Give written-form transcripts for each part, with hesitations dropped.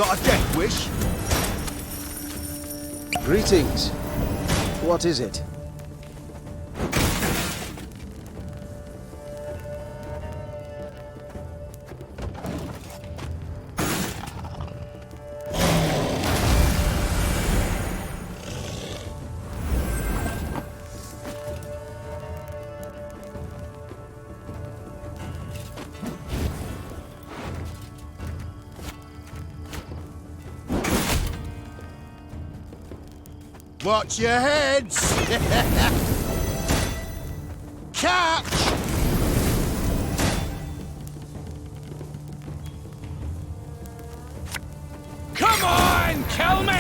got a death wish? Greetings. What is it? Watch your heads! Catch! Come on, kill me!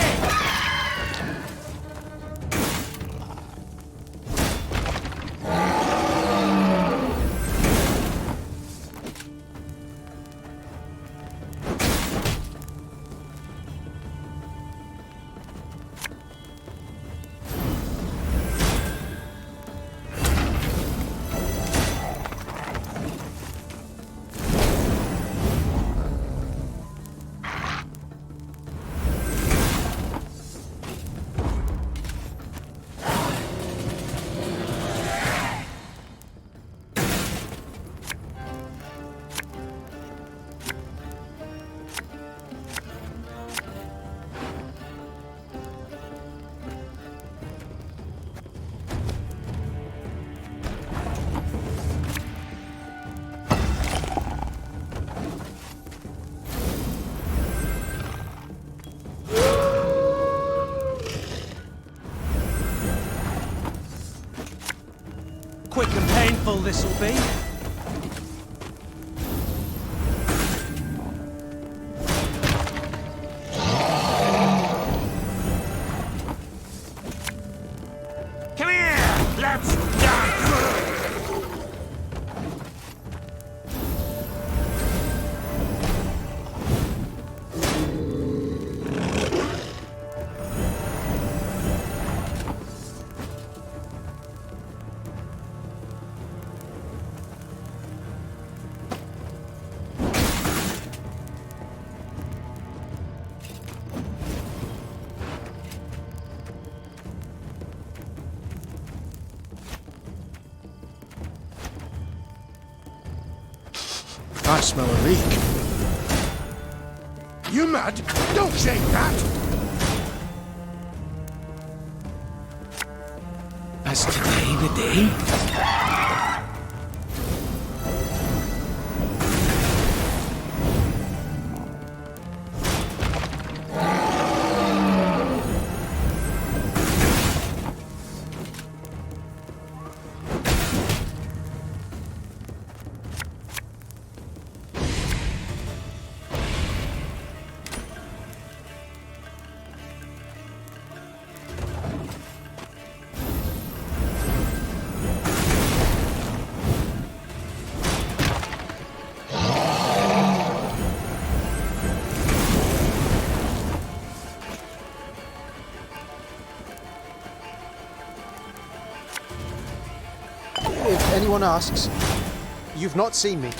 Quick and painful this'll be. Come here! Let's dance! I smell a leak. You mad? Don't shake that! Has today the day? If anyone asks, you've not seen me.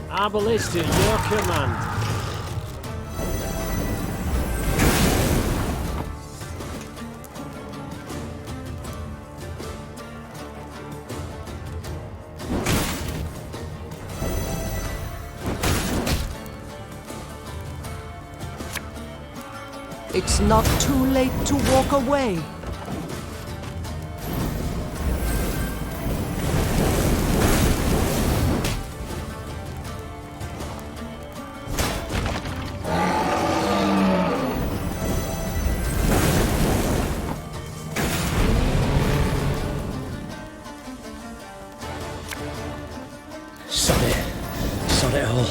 Our ballista, your command. It's not too late to walk away. Sod it all.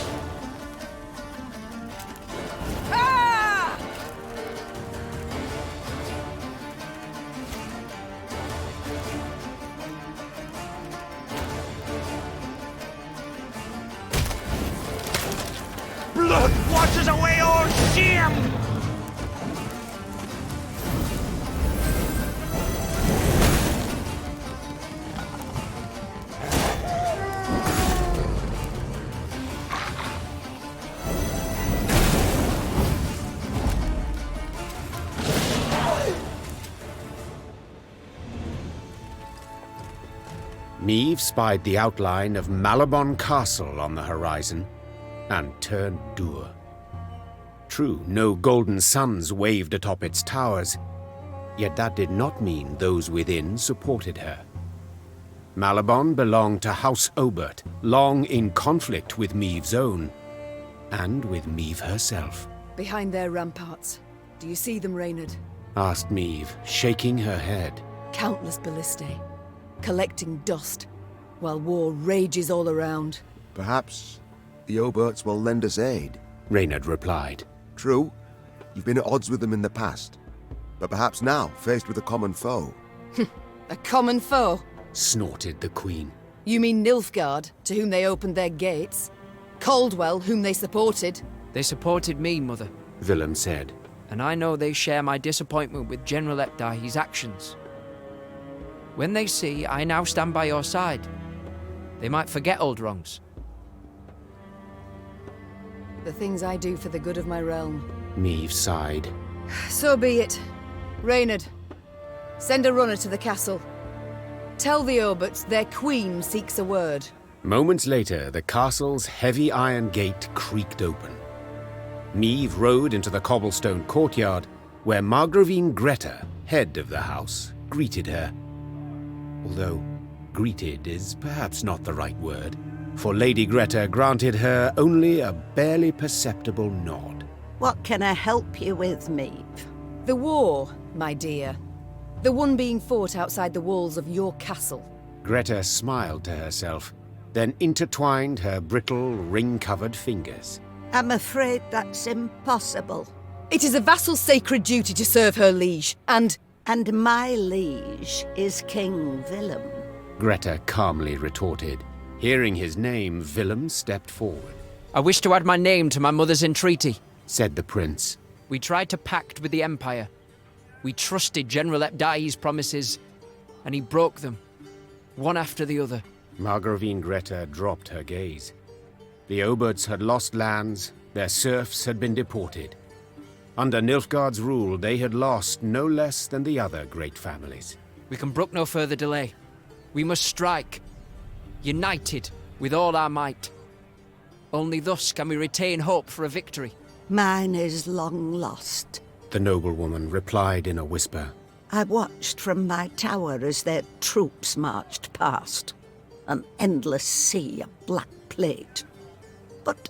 Blood washes away all shame! Meve spied the outline of Malabon Castle on the horizon and turned dour. True, no golden suns waved atop its towers, yet that did not mean those within supported her. Malabon belonged to House Obert, long in conflict with Meve's own, and with Meve herself. Behind their ramparts. Do you see them, Reynard? Asked Meve, shaking her head. Countless ballistae, collecting dust, while war rages all around. Perhaps the Oberts will lend us aid. Reynard replied. True, you've been at odds with them in the past, but perhaps now, faced with a common foe. A common foe? Snorted the Queen. You mean Nilfgaard, to whom they opened their gates? Caldwell, whom they supported? They supported me, Mother, Willem said. and I know they share my disappointment with General Epdai's actions. When they see I now stand by your side, they might forget old wrongs. The things I do for the good of my realm. Meve sighed. So be it. Reynard, send a runner to the castle. Tell the Oberts their queen seeks a word. Moments later, the castle's heavy iron gate creaked open. Meve rode into the cobblestone courtyard, where Margravine Greta, head of the house, greeted her. Although greeted is perhaps not the right word, for Lady Greta granted her only a barely perceptible nod. What can I help you with, Meve? The war, my dear. The one being fought outside the walls of your castle. Greta smiled to herself, then intertwined her brittle, ring-covered fingers. I'm afraid that's impossible. It is a vassal's sacred duty to serve her liege, and my liege is King Willem. Greta calmly retorted. Hearing his name, Willem stepped forward. I wish to add my name to my mother's entreaty, Said the prince. We tried to pact with the Empire. We trusted General Epdai's promises, and he broke them, one after the other. Margravine Greta dropped her gaze. The Oberts had lost lands, their serfs had been deported. Under Nilfgaard's rule, they had lost no less than the other great families. We can brook no further delay. We must strike, united with all our might. Only thus can we retain hope for a victory. Mine is long lost. The noblewoman replied in a whisper. I watched from my tower as their troops marched past. An endless sea of black plate. But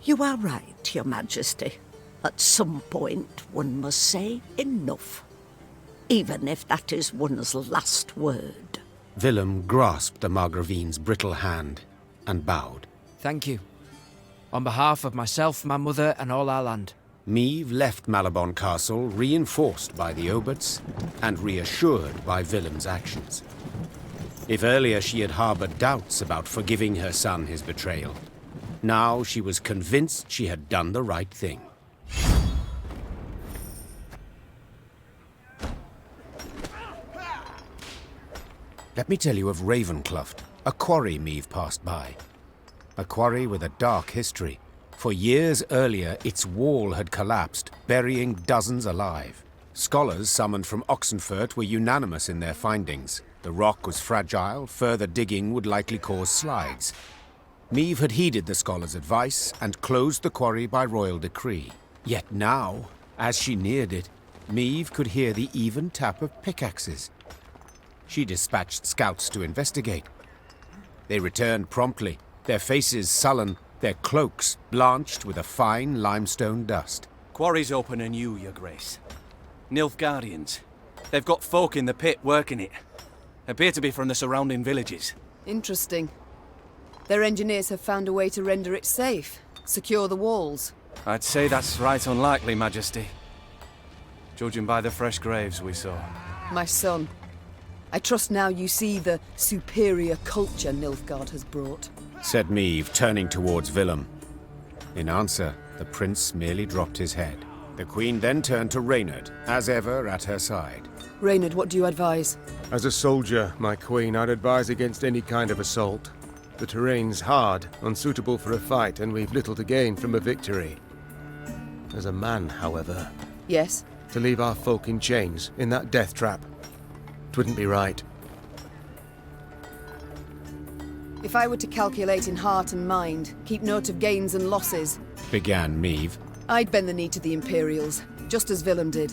you are right, Your Majesty. At some point, one must say enough. Even if that is one's last word. Willem grasped the Margravine's brittle hand and bowed. Thank you. On behalf of myself, my mother, and all our land. Meve left Malabon Castle reinforced by the Oberts and reassured by Willem's actions. If earlier she had harbored doubts about forgiving her son his betrayal, now she was convinced she had done the right thing. Let me tell you of Ravencloft, a quarry Meve passed by. A quarry with a dark history. For years earlier, its wall had collapsed, burying dozens alive. Scholars summoned from Oxenfurt were unanimous in their findings. The rock was fragile, further digging would likely cause slides. Meve had heeded the scholars' advice and closed the quarry by royal decree. Yet now... As she neared it, Meve could hear the even tap of pickaxes. She dispatched scouts to investigate. They returned promptly, their faces sullen, their cloaks blanched with a fine limestone dust. Quarry's open anew, Your Grace. Nilfgaardians. They've got folk in the pit working it. Appear to be from the surrounding villages. Interesting. Their engineers have found a way to render it safe, secure the walls. I'd say that's right unlikely, Majesty. Judging by the fresh graves we saw. My son, I trust now you see the superior culture Nilfgaard has brought. Said Meve, turning towards Willem. In answer, the prince merely dropped his head. The queen then turned to Reynard, as ever at her side. Reynard, what do you advise? As a soldier, my queen, I'd advise against any kind of assault. The terrain's hard, unsuitable for a fight, and we've little to gain from a victory. As a man, however... Yes? To leave our folk in chains, in that death trap. It wouldn't be right. If I were to calculate in heart and mind, keep note of gains and losses... Began Meve. I'd bend the knee to the Imperials, just as Willem did.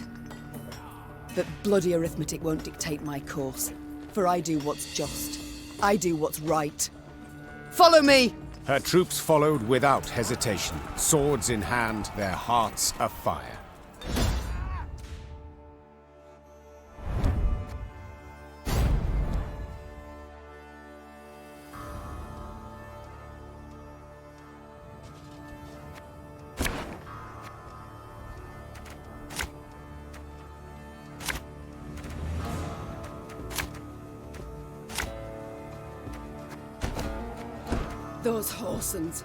But bloody arithmetic won't dictate my course. For I do what's just. I do what's right. Follow me! Her troops followed without hesitation, swords in hand, their hearts afire. Those Horsens,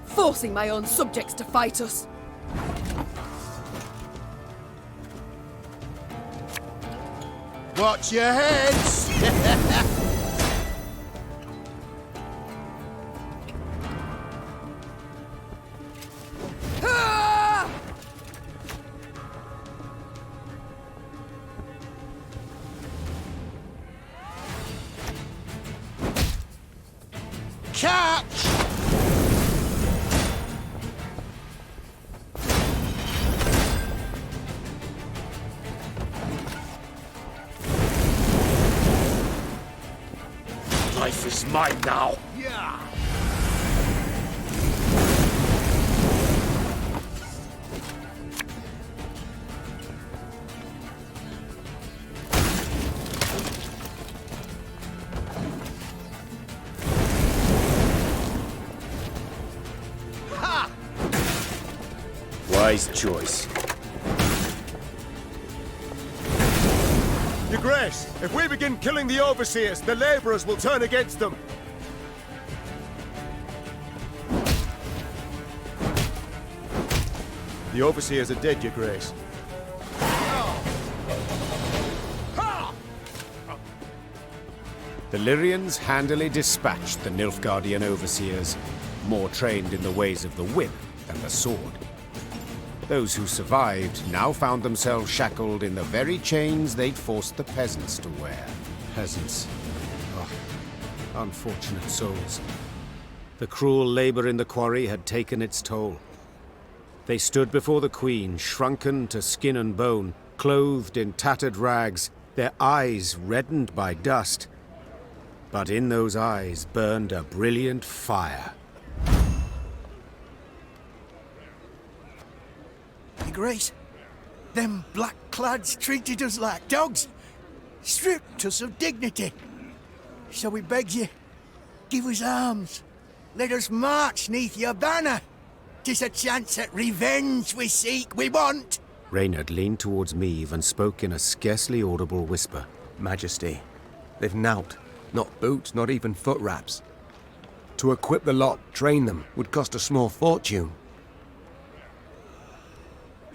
forcing my own subjects to fight us. Watch your heads! Catch! Life is mine now. Yeah! Wise choice. Your Grace, if we begin killing the overseers, the laborers will turn against them. The overseers are dead, Your Grace. The Lyrians handily dispatched the Nilfgaardian overseers, more trained in the ways of the whip than the sword. Those who survived now found themselves shackled in the very chains they'd forced the peasants to wear. Peasants. Oh, unfortunate souls. The cruel labor in the quarry had taken its toll. They stood before the queen, shrunken to skin and bone, clothed in tattered rags, their eyes reddened by dust. But in those eyes burned a brilliant fire. Your Grace, them black-clads treated us like dogs, stripped us of dignity. So we beg you, give us arms, let us march neath your banner. 'Tis a chance at revenge we seek, we want. Reynard leaned towards Meve and spoke in a scarcely audible whisper. Majesty, they've knout. Not boots, not even foot wraps. To equip the lot, train them, would cost a small fortune.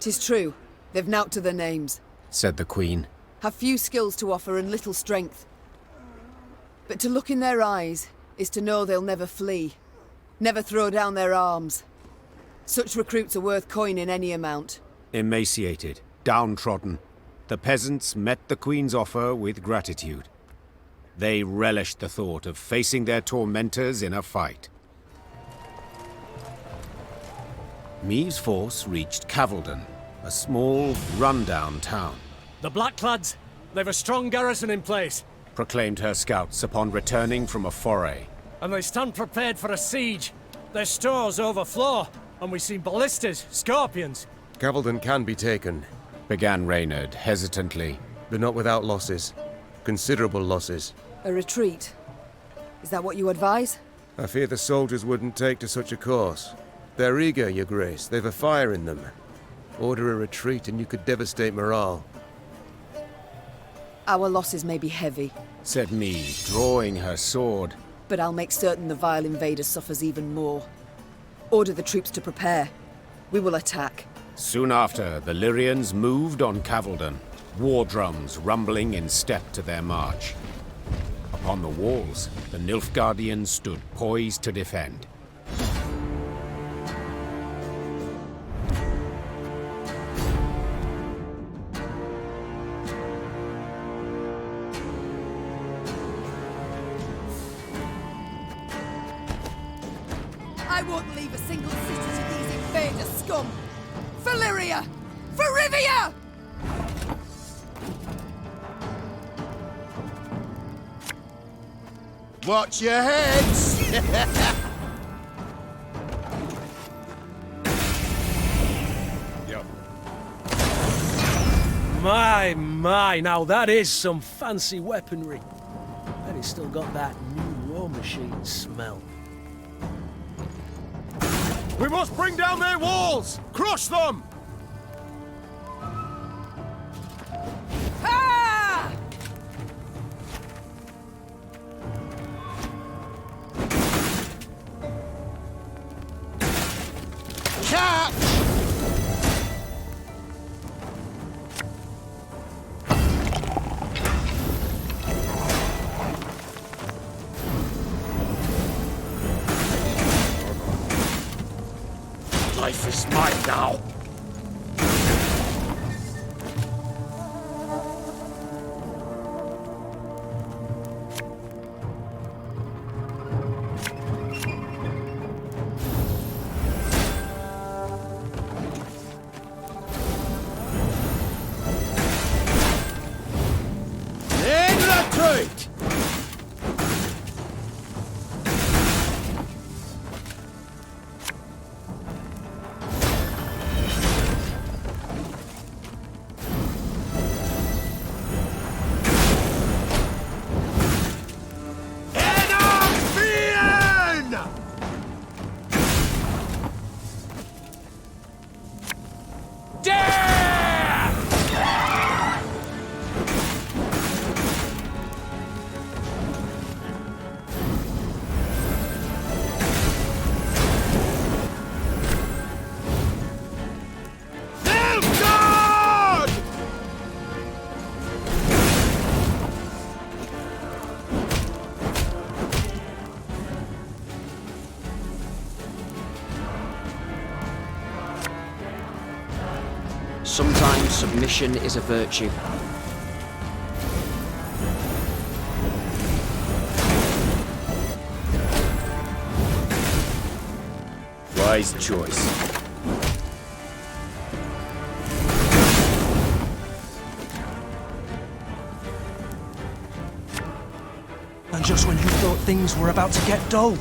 'Tis true, they've nought to their names. Said the queen. Have few skills to offer and little strength. But to look in their eyes is to know they'll never flee, never throw down their arms. Such recruits are worth coining any amount. Emaciated, downtrodden, the peasants met the queen's offer with gratitude. They relished the thought of facing their tormentors in a fight. Meve's force reached Cavalden, A small, run-down town, The Blackclads, they've a strong garrison in place, proclaimed her scouts upon returning from a foray. and they stand prepared for a siege. Their stores overflow, and we see ballistas, scorpions. Cavaldon can be taken, Began Reynard hesitantly. but not without losses. Considerable losses. A retreat. Is that what you advise? I fear the soldiers wouldn't take to such a course. They're eager, Your Grace. They've a fire in them. Order a retreat and you could devastate morale. Our losses may be heavy, Said Mead, drawing her sword. but I'll make certain the vile invader suffers even more. Order the troops to prepare. We will attack. Soon after, the Lyrians moved on Cavaldon, war drums rumbling in step to their march. Upon the walls, the Nilfgaardians stood poised to defend. I won't leave a single city to these invader scum! For Lyria! For Rivia! Watch your heads! My, now that is some fancy weaponry. And it's still got that new war machine smell. We must bring down their walls! Crush them! Ah! Catch! Life is mine now. In retreat! Sometimes submission is a virtue. Wise choice. And just when you thought things were about to get dull.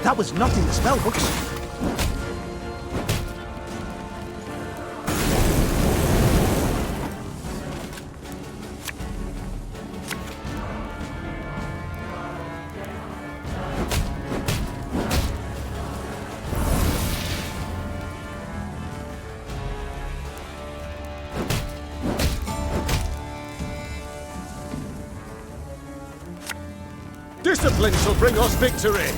That was not in the spell books. Discipline shall bring us victory!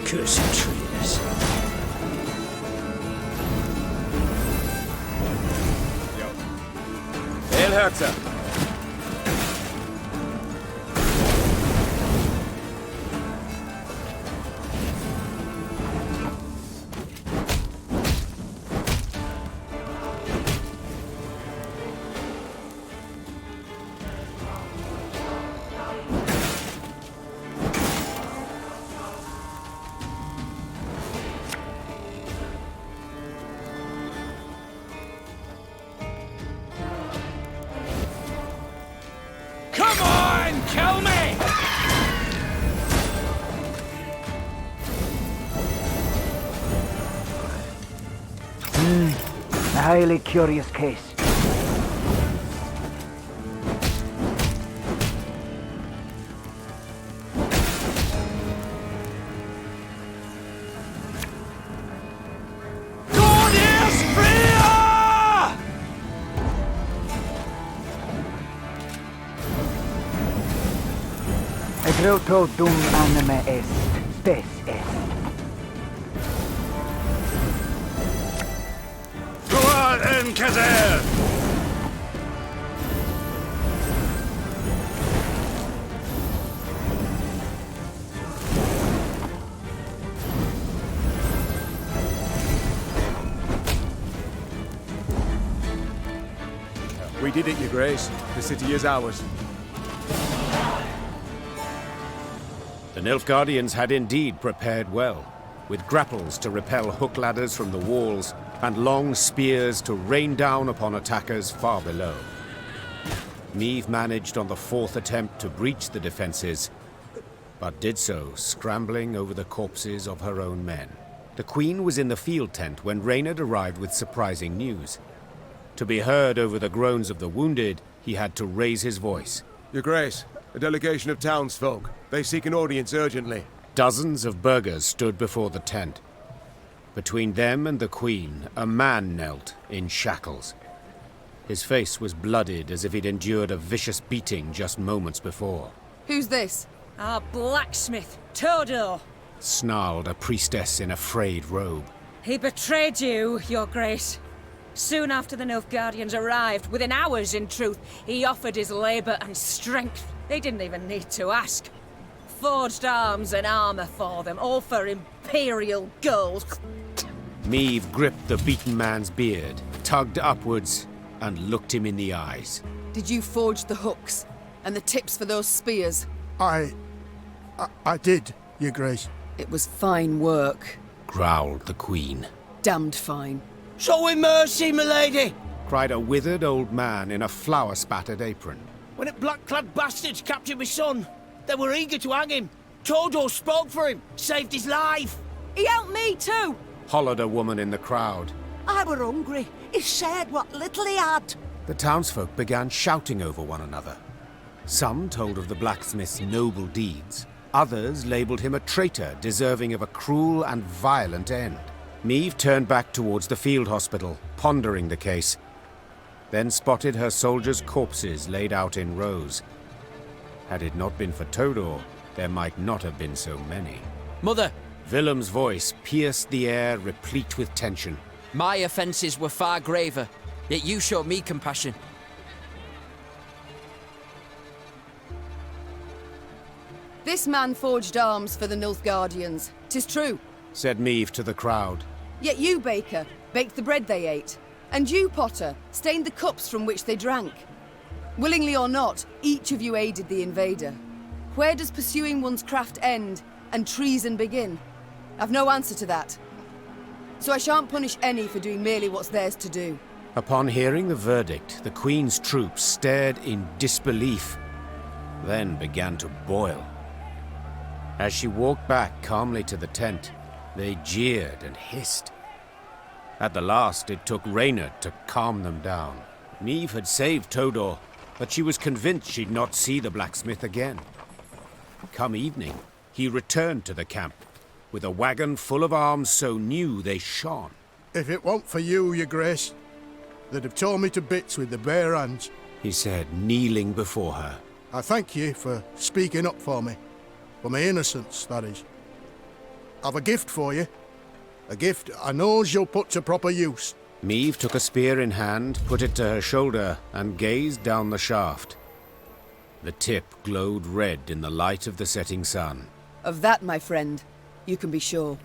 Cursed traitors. Hail, Herzer! Come on, kill me! A highly curious case. Groto dum anime est, spes est. Ruad en Kazer! We did it, Your Grace. The city is ours. The Nilfgaardians had indeed prepared well, with grapples to repel hook ladders from the walls and long spears to rain down upon attackers far below. Niamh managed on the fourth attempt to breach the defenses, but did so scrambling over the corpses of her own men. The Queen was in the field tent when Reynard arrived with surprising news. To be heard over the groans of the wounded, he had to raise his voice. Your Grace, a delegation of townsfolk. They seek an audience urgently. Dozens of burghers stood before the tent. Between them and the Queen, a man knelt in shackles. His face was blooded as if he'd endured a vicious beating just moments before. Who's this? Our blacksmith, Todo. Snarled a priestess in a frayed robe. He betrayed you, Your Grace. Soon after the Nilfgaardians arrived, within hours in truth, he offered his labor and strength. They didn't even need to ask. Forged arms and armor for them, all for imperial gold. Niamh gripped the beaten man's beard, tugged upwards, and looked him in the eyes. Did you forge the hooks and the tips for those spears? I did, Your Grace. It was fine work. Growled the Queen. Damned fine. Show him mercy, milady! Cried a withered old man in a flour-spattered apron. When the black-clad bastards captured my son, they were eager to hang him. Todo spoke for him, saved his life. He helped me too! Hollered a woman in the crowd. I were hungry. He shared what little he had. The townsfolk began shouting over one another. Some told of the blacksmith's noble deeds. Others labelled him a traitor deserving of a cruel and violent end. Niamh turned back towards the field hospital, pondering the case, then spotted her soldiers' corpses laid out in rows. Had it not been for Todor, there might not have been so many. Mother, Willem's voice pierced the air replete with tension. my offences were far graver. Yet you showed me compassion. This man forged arms for the Nilfgaardians. 'Tis true. Said Meve to the crowd. Yet you, Baker, baked the bread they ate. And you, Potter, stained the cups from which they drank. Willingly or not, each of you aided the invader. Where does pursuing one's craft end and treason begin? I've no answer to that. So I shan't punish any for doing merely what's theirs to do. Upon hearing the verdict, the Queen's troops stared in disbelief, then began to boil. As she walked back calmly to the tent, they jeered and hissed. At the last, it took Reynard to calm them down. Meve had saved Todor, but she was convinced she'd not see the blacksmith again. Come evening, he returned to the camp, with a wagon full of arms so new they shone. If it weren't for you, your grace, they'd have torn me to bits with their bare hands, he said, kneeling before her. I thank you for speaking up for me. For my innocence, that is. I've a gift for you. A gift I knows you'll put to proper use. Meve took a spear in hand, put it to her shoulder, and gazed down the shaft. The tip glowed red in the light of the setting sun. Of that, my friend, you can be sure.